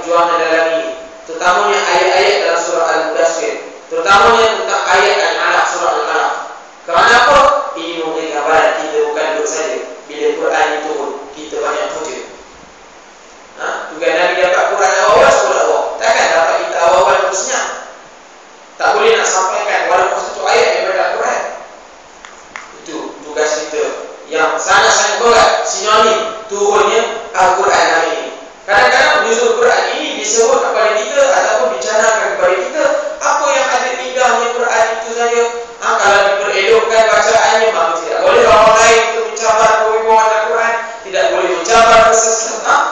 perjuangan dalam ini, terutamanya ayat-ayat dalam surah Al-Mudaththir, terutamanya tentang ayat Al-Alaq, surah Al-Alaq. Kerana apa? Ini memberi gambaran kita bukan duduk saja. Bila Quran itu turun, kita banyak kerja. Tugas Nabi dapat Quran awal-awal, sekolah awal. Takkan dapat kita awal-awal terusnya. Tak boleh nak sampaikan walaupun satu ayat daripada Al-Quran. Itu tugas kita yang sangat-sangat berat, sinonim turunnya Al-Quran hari ini. Kadang-kadang nuzul Quran ini disebut kepada kita ataupun dicanangkan kepada kita apa yang ada indahnya Quran itu saja. Kalau diperelokkan bacaannya, maka tidak boleh orang lain untuk mencabar kewibawaan Al-Quran, tidak boleh mencabar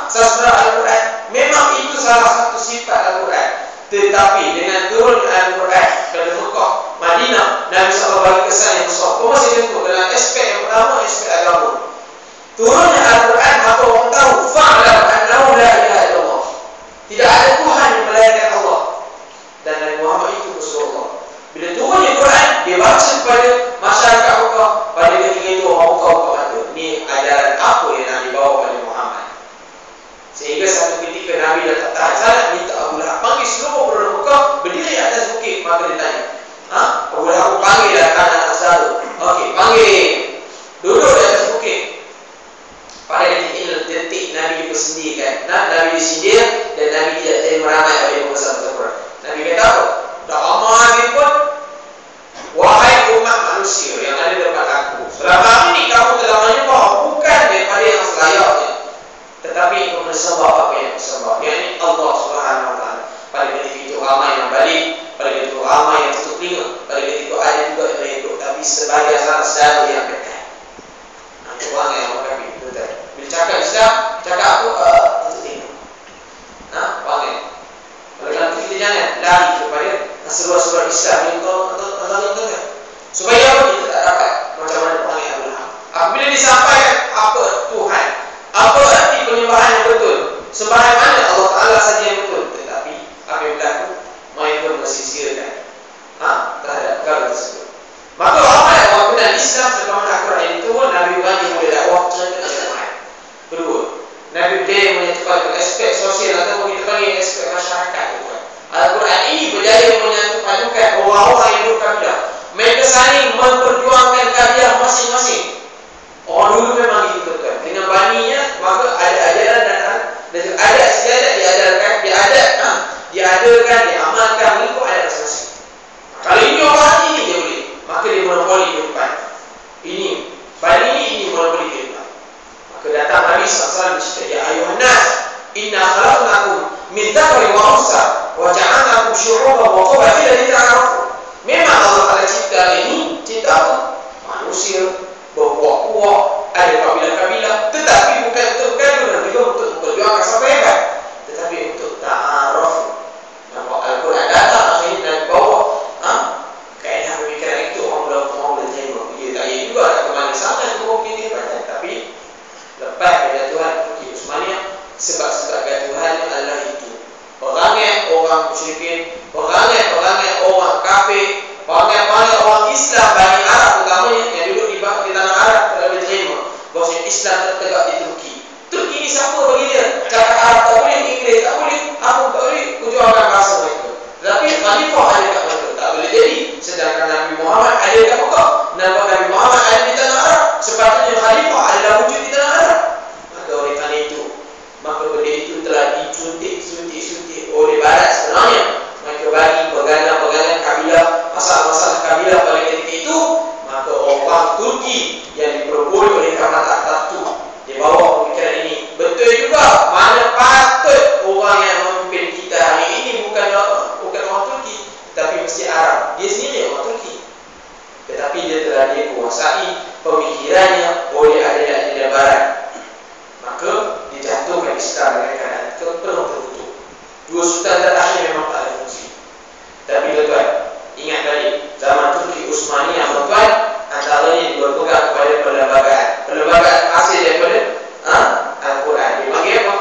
sastra Al-Quran. Memang itu salah satu sifat Al-Quran. Tetapi dengan turun Al-Quran pada Mekah, Madinah, Nabi SAW bagi kesan yang besar. Kau masih tentu dengan aspek yang pertama, aspek agama. Turunnya Al-Quran, maka orang tahu fa'lam annahu la ilaha illallah. Tidak ada Tuhan yang melainkan Allah. Dan Nabi Muhammad itu Rasulullah. Bila turunnya Quran, dia baca kepada masyarakat Mekah. Pada ketika itu orang Mekah kata, ni ajaran apa yang nak dibawa oleh Muhammad. Sehingga satu ketika Nabi dah tak tahan sangat, minta Abu Lahab panggil seluruh penduduk Mekah berdiri atas bukit. Maka dia tanya, Abu Lahab panggil dah anak Azhar. Okey, panggil. Duduk di atas bukit. Pada detik Nabi dipersendirikan. Nabi disindir dan Nabi tidak terima ramai oleh penguasa Al-Quran. Nabi kata apa? Tak ramai pun, wahai umat manusia yang ada depan aku, selama ini kamu telah menyembah bukan daripada yang selayaknya, tetapi kamu sembah apa yang disembah, yakni Allah Subhanahu Wa Taala. Pada ketika itu ramai yang balik, pada ketika itu ramai yang tutup telinga, pada ketika itu ada juga yang mengikut, tapi sebagai saudara yang dekat. Itu orang yang mengakui, betul. Bila cakap Islam, cakap aku tutup telinga. Panggil. Kalau kita jangan lari kepada seruan-seruan Islam yang tengah-tengah. Supaya apa? Kita tak dapat macam mana panggil Abu Lahab. Apabila disampaikan apa Tuhan, apa arti penyembahan yang betul, sembahan mana Allah Ta'ala saja yang betul, tetapi apabila mereka mesisirkan terhadap perkara tersebut. Maka ramai orang kenal Islam sebagaimana Al-Quran itu, Nabi bagi boleh dakwah cerita Al-Quran. Kedua, Nabi berjaya menyatukan aspek sosial atau kita panggil aspek masyarakat. Al-Quran ini berjaya menyatukan orang-orang yang berkabilah. Mereka saling memperjuangkan kabilah masing-masing. Orang dulu memang gitu kan. Dengan baninya, maka ada ajaran dan ada istiadat diajarkan, diadakan, diamalkan, mengikut adat masing-masing. Kalau ini orang ini dia boleh, maka dia monopoli kehidupan. Ini, bani ini monopoli kehidupan. Maka datang Nabi SAW bercerita, ya ayuhan nas, inna khalaqnakum min dzakarin wa unsa wa ja'alnakum syu'uban wa qabaila lita'arafu. Memang Allah Taala cipta ini, cipta apa? Manusia berpuak-puak, ada kabilah-kabilah, tetapi bukan untuk bergaduh dan juga untuk memperjuangkan siapa hebat, tetapi untuk ta'arafu. Nampak Al-Quran datang akhirnya dan bawa kaedah pemikiran itu orang boleh terima. Dia tak ia juga nak kembali sangat semua begini hebatnya, tapi lepas kejatuhan Turki Utsmaniyah, sebab-sebab kejatuhannya adalah itu. Perangai orang musyrikin, perangai orang kafir, perangai orang Islam Bani Arab utamanya yang duduk di tanah Arab tidak boleh terima bahawa Islam tertegak di Turki. Turki ni siapa bagi dia? Cakap Arab tak boleh, Inggeris tak boleh, apa tak boleh, perjuangkan bahasa mereka. Tetapi khalifah ada kat mereka, tak boleh jadi. Sedangkan Nabi Muhammad ada kat Mekah, Nabi Muhammad ada di tanah Arab, sepatutnya khalifah adalah wujud di tanah Arab. Maka oleh kerana itu, maka benda itu telah disuntik oleh Barat sebenarnya. Mereka bagi pegangan kabilah, masalah-masalah kabilah pada ketika itu. Maka orang Turki yang diperbuat oleh kerana tak tertu, dia bawa pemikiran ini. Betul juga, mana patut orang yang memimpin kita hari ini bukan orang Turki, tetapi mesti Arab. Dia sendiri orang Turki, tetapi dia telah dikuasai pemikirannya oleh ajaran Barat. Maka dijatuhkan Islam dengan keadaan penuh tertutup. Dua sultan terakhir memang tak ada fungsi. Tapi tuan-tuan, ingat balik zaman Turki Utsmaniyah, tuan-tuan, antaranya berpegang kepada perlembagaan hasil daripada Al-Quran. Dia panggil apa?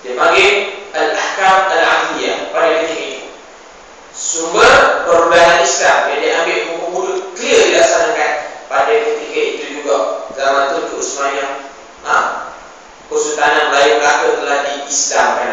Dia panggil Al-Ahkam Al-Adliyah pada ketika itu. Sumber perundangan Islam yang diambil buku-buku clear dilaksanakan pada ketika itu juga. Zaman Turki Utsmaniyah, Kesultanan Melayu Melaka telah diislamkan.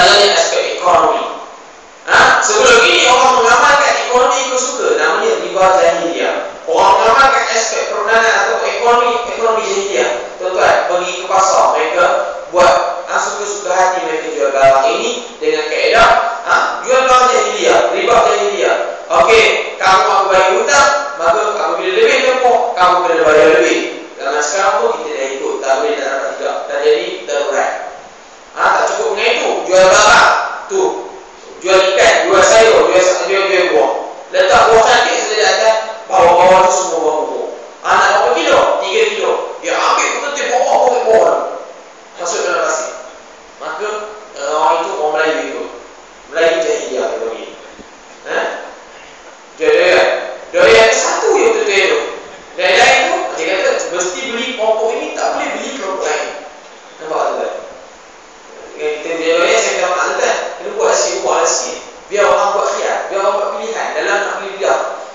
Antaranya aspek ekonomi. Sebelum ini orang mengamalkan ekonomi itu suka, namanya riba jahiliyah. Orang mengamalkan aspek perundangan atau ekonomi jahiliyah. Tuan-tuan, pergi ke pasar, mereka buat suka-suka hati mereka jual barang ini dengan kaedah jual barang jahiliyah, riba jahiliyah. Okey, kamu aku bagi hutang, maka apabila lebih tempoh, kamu kena bayar lebih. Zaman sekarang tu kita dah ikut, tak boleh tak dapat tidak. Dah jadi darurat. Tak cukup dengan itu, jual barang tu, jual ikan, jual sayur, jual buah. Letak buah cantik saja di atas, bawah-bawah tu semua buah. Nak berapa kilo? 3 kilo. Dia ambil betul-betul bawah. Masuk dalam pasir. Maka orang itu orang Melayu itu. Melayu jahiliyah dia bagi. Dia yang satu yang betul-betul itu. Dan lain tu, dia kata mesti beli pokok ini, tak boleh beli kelompok lain. Nampak tak tuan? Kita dia saya kata mak tuan, kena buat sikit buah sikit. Biar orang buat khiyar, biar orang buat pilihan dalam nak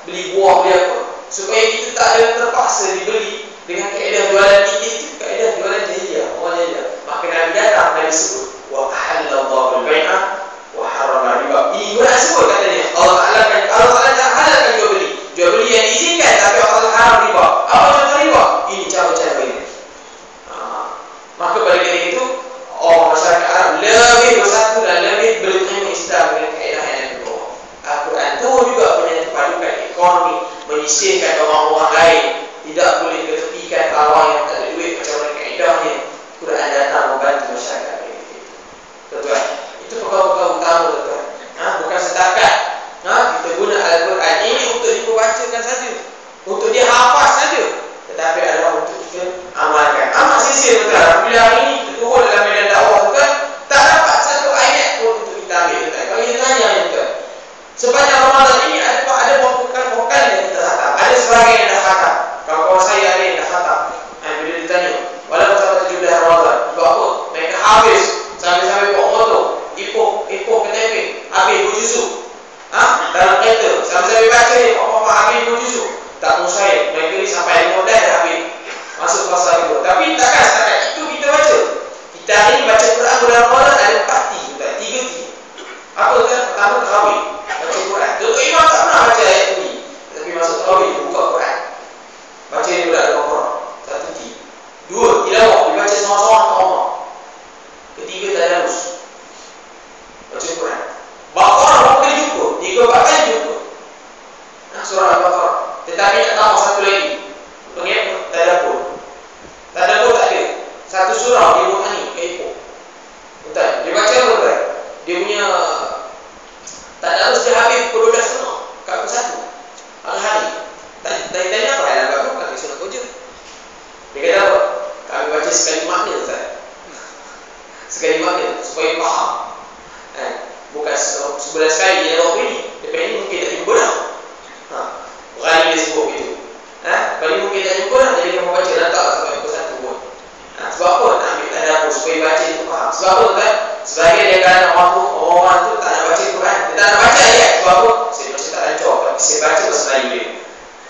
beli buah, beli apa. Supaya kita tak ada terpaksa dibeli dengan kaedah jualan titik itu, kaedah jualan jahiliyah, orang jahiliyah. Maka Nabi datang, Nabi sebut wa ahallallahu al-bai'a wa harrama riba. Ini Quran sebut katanya Allah Taala halalkan jual beli yang diizinkan, tapi Allah haram riba. Apa contoh riba? Ini cara-cara ini. Maka pada ketika itu orang masyarakat Arab lebih bersatu dan lebih berterima Islam dengan kaedah yang kedua. Al-Quran itu juga menyepadukan ekonomi, menyisihkan orang-orang lain, tidak boleh ketepikan orang yang tak ada duit macam mana kaedahnya. Quran datang membantu masyarakat itu. Tuan-tuan, itu perkara-perkara utama tuan-tuan. Bukan setakat kita guna Al-Quran ini untuk dibacakan saja, untuk dihafaz saja, tetapi adalah untuk kita amalkan. Amat sisir tuan-tuan. Bila hari ini kita turun dalam medan dakwah tuan, tak dapat satu ayat pun untuk kita ambil tuan. Kalau kita tanya tuan, sepanjang Ramadan ini ada vokal yang kita khatam, ada sebahagian yang dah khatam. Kawan-kawan saya ada yang dah khatam. Bila ditanya, walaupun sampai 17 Ramadan, buat apa? Mereka habis sampai buat motor, ipoh KTP, habis berjuzuk. Dalam kereta, sampai baca ni, apa-apa habis berjuzuk. Tak mau saya, mereka ni sampai 15 dah habis. Masuk pasal itu. Tapi takkan setakat itu kita baca. Kita hari ni baca Quran bulan Ramadan ada 4 T, 3 T. Apa kan? Pertama, tarawih. Baca Quran. Tuan Imam tak pernah baca ayat ini. Tapi masuk tarawih, buka Quran. Baca ni bulan Al-Baqarah. 1 T. 2, tilawah. Dibaca seorang-seorang ke Allah. Ketiga, tadarus. Baca Quran. Baqarah berapa kali jumpa? 3-4 kali jumpa. Surah Al-Baqarah. Tetapi tak tahu satu lagi. Pengen tadabbur. Tadabbur tak ada. Satu surah dia buat ni, kepo. Betul. Dia baca apa tuan? Dia punya tadarus dia habis pukul 12.30 kat pukul 1 hari. Tanya apa dalam bab kami sunnah kerja. Dia kata apa? Kami baca sekali makna tuan. Sekali makna supaya faham. Bukan sebulan sekali dia jawab ini. Depan ini mungkin tak jumpa dah. Berani dia sebut itu. Bagi mungkin tak jumpa dah. Jadi kamu baca letak sampai pukul 1 pun. Sebab apa? Nak ambil tadabbur supaya baca itu faham. Sebab apa tuan? Sebagai dia kata orang tu tak nak baca Quran. Dia tak nak baca ayat. Sebab apa? Saya baca tak lancar. Tapi saya baca bahasa Melayu dia.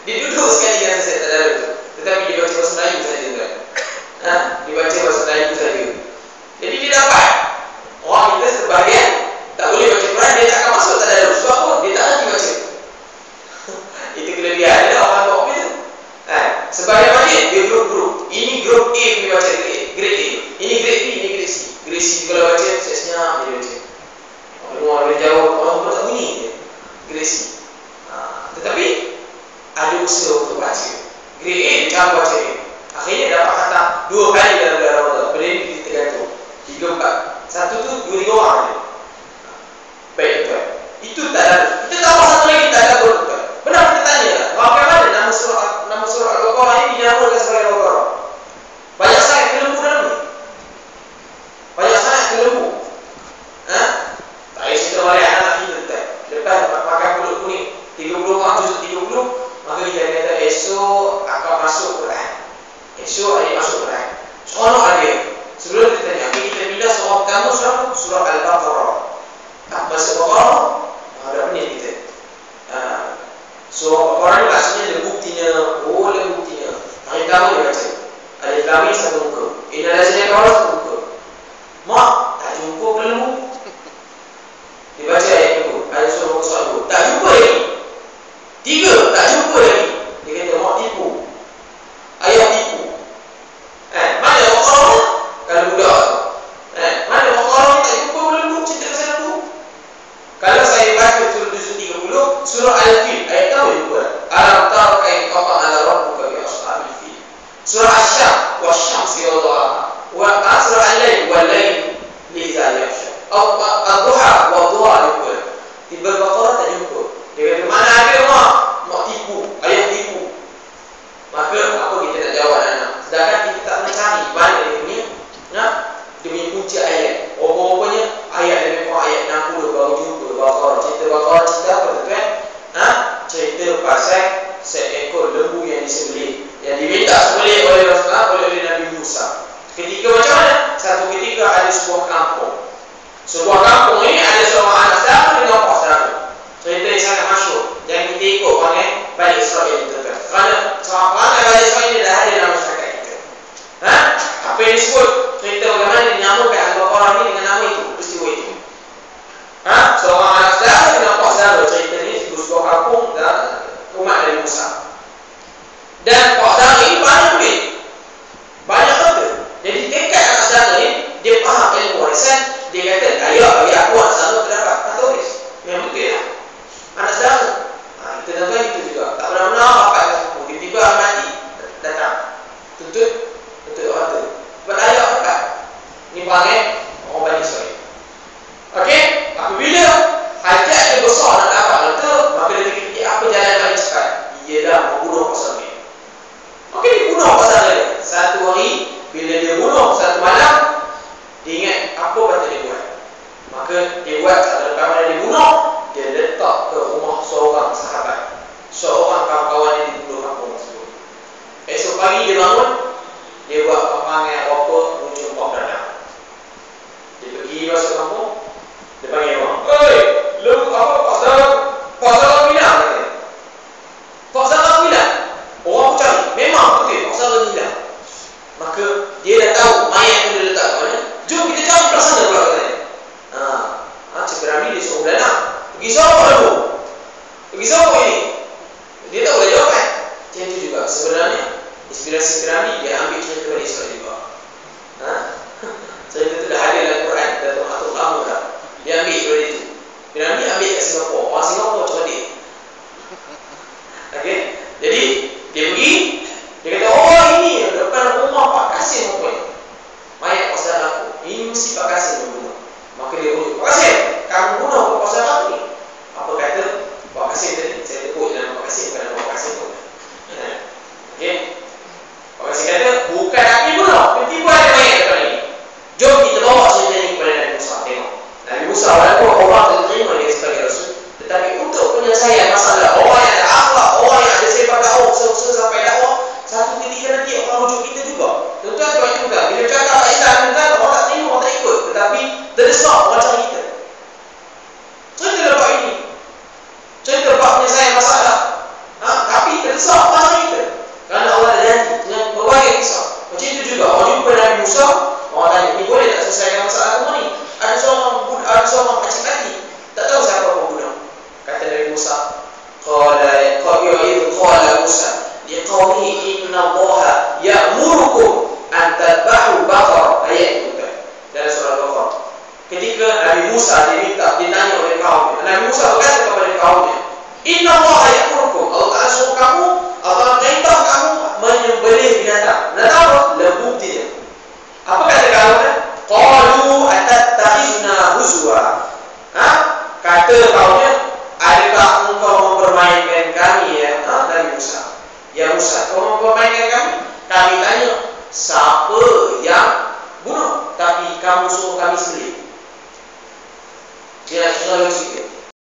Dia duduk sekali dengan saya tadabbur tu. Tetapi dia baca bahasa Melayu saja tuan. Dia baca bahasa Melayu saja. Jadi dia dapat. Orang kita sebahagian tak boleh baca Quran, dia tak akan masuk tadabbur. Sebab apa? Dia tak lagi baca. Itu kelebihan dia orang buat apa tu. Sebagai majlis, dia grup-grup. Ini grup A punya baca grade A. Ini grade B, ini grade C. Grade C kalau baca, saya senyap dia baca. Orang dia jauh, orang tak bunyi dia. Grade C. Tetapi ada usaha untuk baca. Grade A, cara baca dia. Akhirnya dapat kata 2 kali dalam bulan Ramadan. Benda ni kita tergantung. 3-4. Satu tu 2-3 orang je. Baik tuan. Itu tak ada. Kita tahu satu lagi tak ada tuan. Pernah kita tanya, bagaimana nama surah Al-Baqarah ini dinamakan sebagai Al-Baqarah? Banyak sangat kelembu dalam ni. Banyak sangat kelembu. Tak payah cerita balik anak kita tuan. Lepas makan pulut kuning 30 orang, juzuk 30, maka kita kata esok akan masuk Quran. Esok adik masuk Quran. Seronok ada. Sebelum kita tanya, kita pindah surah pertama surah Al-Baqarah. Masuk Baqarah, ada pening kita. Surah Baqarah ni maksudnya lembu betina. Hari pertama dia baca. Alif Lam Mim 1 muka. Innal ladzina kafaru 1 muka. Mak, tak jumpa ke lembu? Al-Duha wa Duha jumpa. Di Al-Baqarah tak jumpa. Dia kata mana ada mak tipu, ayah tipu. Maka apa kita nak jawab anak? Sedangkan kita tak pernah cari mana dia punya dia punya kunci ayat. Rupanya ayat lebih kurang ayat 60 baru jumpa Baqarah. Cerita Baqarah cerita apa tuan? Cerita pasal seekor lembu yang disembelih, yang diminta sembelih oleh Rasulullah, oleh Nabi Musa. Ketika macam mana? Satu ketika ada sebuah kampung. Sebuah kampung ini ada seorang anak saudara dengan bapa saudara. Cerita yang sangat masyhur yang kita ikut panggil Bani Israel itu kan. Kerana perangai Bani Israel ini dah ada dalam masyarakat kita. Apa yang disebut cerita bagaimana dinamakan Al-Baqarah ini dengan nama itu, peristiwa itu. Seorang anak saudara dengan bapa saudara. Cerita ini di sebuah kampung dan umat Nabi Musa. Dan bapa saudara ini banyak duit, banyak harta. Jadi tekad anak saudara ini, dia faham ilmu warisan. Dia kata, ayah bagi aku anak saudara terdapat katolis. Yang betul lah anak saudara. Kita tuan-tuan itu juga tak benar-benar bapak yang semua. Tiba-tiba mati datang tuntut harta. Sebab ayah bapak ni panggil orang Bani Israel. Okey, apabila hajat dia besar nak dapat harta, maka dia fikir apa jalan paling cepat? Ialah membunuh pasal dia. Maka dia bunuh pasal dia. Satu hari bila dia bunuh, satu malam dia ingat apa patut dia buat. Maka dia buat, lepas mana dia bunuh, dia letak ke rumah seorang sahabat, seorang kawan-kawan yang dibunuh kampung tersebut. Esok pagi dia bangun, dia buat panggil apa muncul pop dadang. Dia pergi masuk kampung, dia panggil orang, "Oi, lu apa pasal bilang katanya. Pasal bilang." Orang cari, memang betul pasal bilang. Maka dia dah tahu mayat yang dia letak kat mana. Jom kita cari belah sana pula katanya. Cik Ramli dia suruh danang. Pergi siapa dulu? Pergi siapa ini? Dia tak boleh jawab kan? Macam itu juga sebenarnya inspirasi Cik Ramli dia ambil cerita Bani Israel juga. Cerita itu dah ada dalam Quran, Datuk Atuk lama dah. Dia ambil dari itu. Cik Ramli ambil kat Singapura. Orang Singapura cerdik. Okey. Jadi dia pergi, dia kata, "Oh ini depan rumah Pak Kasim rupanya. Mayat pasal aku. Ini mesti Pak Kasim yang bunuh." Maka dia bunuh. "Pak Kasim, kamu bunuh pasal apa ni?" Apa kata Pak Kasim tadi? Saya tepuk dalam Pak Kasim, bukan Pak Kasim pun. Okey. Pak Kasim kata, "Bukan aku bunuh. Tiba-tiba ada mayat depan ini. Jom kita bawa cerita ini kepada Nabi Musa. Tengok. Nabi Musa walaupun Allah terima dia sebagai Rasul, tetapi untuk penyelesaian masalah orang yang ada akhlak, orang yang ada sifat dakwah, usaha sampai dakwah, satu ketika nanti orang rujuk kita juga. Tuan-tuan sebab itu kan, bila cakap Islam kan, orang tak terima, orang tak ikut. Tetapi terdesak orang cari kita. Cerita lepas ini, cerita lepas penyelesaian masalah, tapi terdesak orang cari kita. Kerana Allah dah janji dengan berbagai kisah. Macam itu juga, orang jumpa Nabi Musa, orang tanya, ni boleh tak selesaikan masalah kamu ni? Ada seorang pakcik mati, tak tahu siapa pembunuh. Kata Nabi Musa, qala Musa liqaumihi inna Allaha ya'murukum an tadbahu baqarah. Ayat itu kan dalam surah Al-Baqarah. Ketika Nabi Musa ditanya oleh kaumnya, Nabi Musa berkata kepada kaumnya, "Inna Allaha ya'murukum." Allah Ta'ala suruh kamu, Allah perintah kamu menyembelih binatang. Binatang apa? Lembu betina. Apa kata kaumnya? Qalu atattakhizuna huzwa. Kata kaumnya, "Adakah engkau mempermainkan kami ya?" Nabi Musa, "Ya Musa, kau mempermainkan kami? Kami tanya, siapa yang bunuh? Tapi kamu suruh kami sendiri." Dia nak kira sikit.